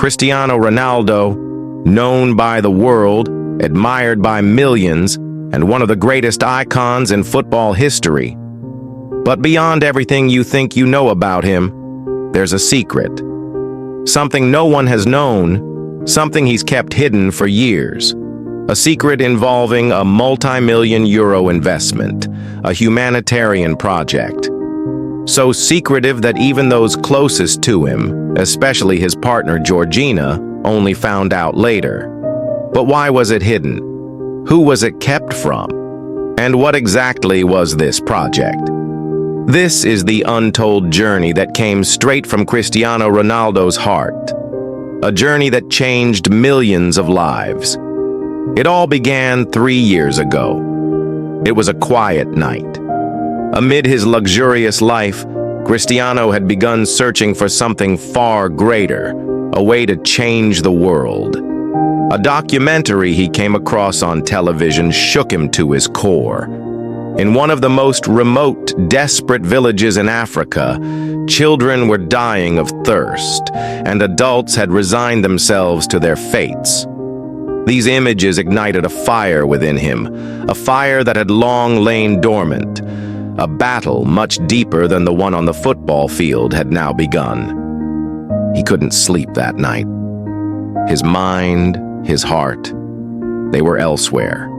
Cristiano Ronaldo, known by the world, admired by millions, and one of the greatest icons in football history. But beyond everything you think you know about him, there's a secret. Something no one has known, something he's kept hidden for years. A secret involving a multi-million-euro investment, a humanitarian project. So secretive that even those closest to him, especially his partner Georgina, only found out later. But why was it hidden? Who was it kept from? And what exactly was this project? This is the untold journey that came straight from Cristiano Ronaldo's heart. A journey that changed millions of lives. It all began 3 years ago. It was a quiet night. Amid his luxurious life, Cristiano had begun searching for something far greater, a way to change the world. A documentary he came across on television shook him to his core. In one of the most remote, desperate villages in Africa, children were dying of thirst, and adults had resigned themselves to their fates. These images ignited a fire within him, a fire that had long lain dormant. A battle much deeper than the one on the football field had now begun. He couldn't sleep that night. His mind, his heart, they were elsewhere.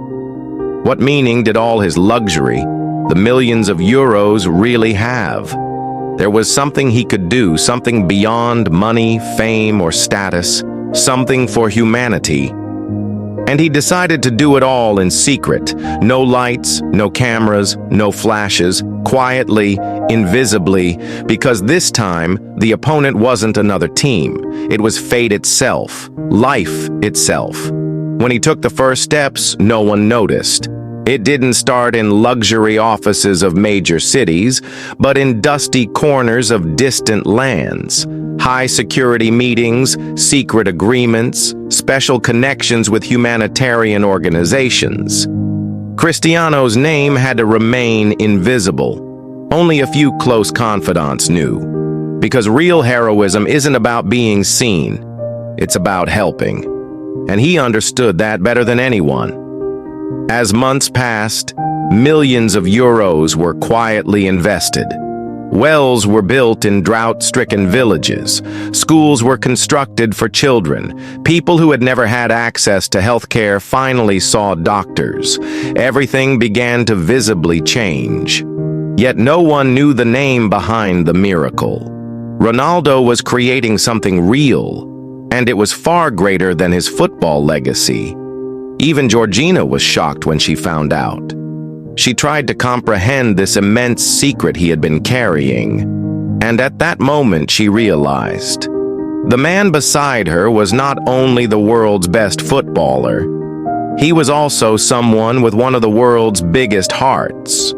What meaning did all his luxury, the millions of euros, really have? There was something he could do, something beyond money, fame, or status, something for humanity. And he decided to do it all in secret. No lights, no cameras, no flashes, quietly, invisibly, because this time the opponent wasn't another team. It was fate itself, life itself. When he took the first steps, no one noticed. It didn't start in luxury offices of major cities, but in dusty corners of distant lands. High-security meetings, secret agreements, special connections with humanitarian organizations. Cristiano's name had to remain invisible. Only a few close confidants knew. Because real heroism isn't about being seen. It's about helping. And he understood that better than anyone. As months passed, millions of euros were quietly invested. Wells were built in drought-stricken villages. Schools were constructed for children. People who had never had access to health care finally saw doctors. Everything began to visibly change. Yet no one knew the name behind the miracle. Ronaldo was creating something real, and it was far greater than his football legacy. Even Georgina was shocked when she found out. She tried to comprehend this immense secret he had been carrying, and at that moment she realized. The man beside her was not only the world's best footballer, he was also someone with one of the world's biggest hearts.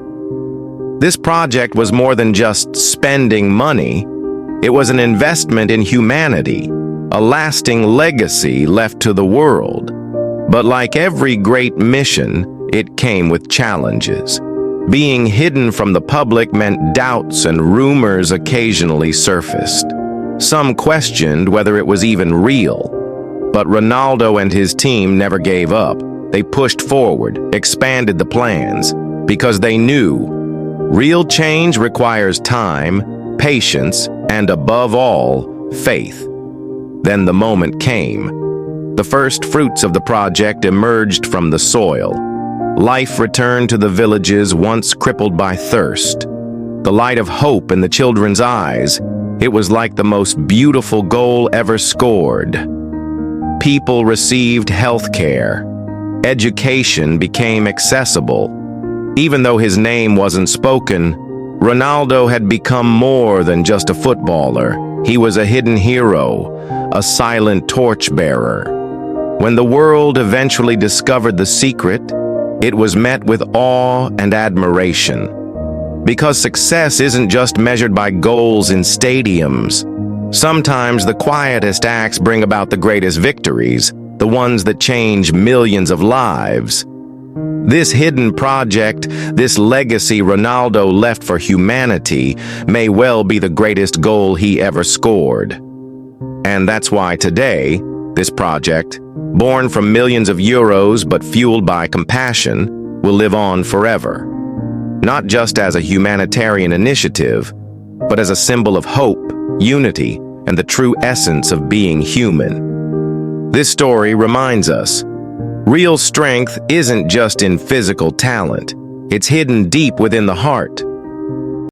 This project was more than just spending money. It was an investment in humanity, a lasting legacy left to the world. But like every great mission, it came with challenges. Being hidden from the public meant doubts and rumors occasionally surfaced. Some questioned whether it was even real. But Ronaldo and his team never gave up. They pushed forward, expanded the plans, because they knew real change requires time, patience, and above all, faith. Then the moment came. The first fruits of the project emerged from the soil. Life returned to the villages once crippled by thirst. The light of hope in the children's eyes, it was like the most beautiful goal ever scored. People received health care. Education became accessible. Even though his name wasn't spoken, Ronaldo had become more than just a footballer. He was a hidden hero, a silent torchbearer. When the world eventually discovered the secret, it was met with awe and admiration. Because success isn't just measured by goals in stadiums. Sometimes the quietest acts bring about the greatest victories, the ones that change millions of lives. This hidden project, this legacy Ronaldo left for humanity, may well be the greatest goal he ever scored. And that's why today, this project, born from millions of euros but fueled by compassion, will live on forever. Not just as a humanitarian initiative, but as a symbol of hope, unity, and the true essence of being human. This story reminds us, real strength isn't just in physical talent. It's hidden deep within the heart.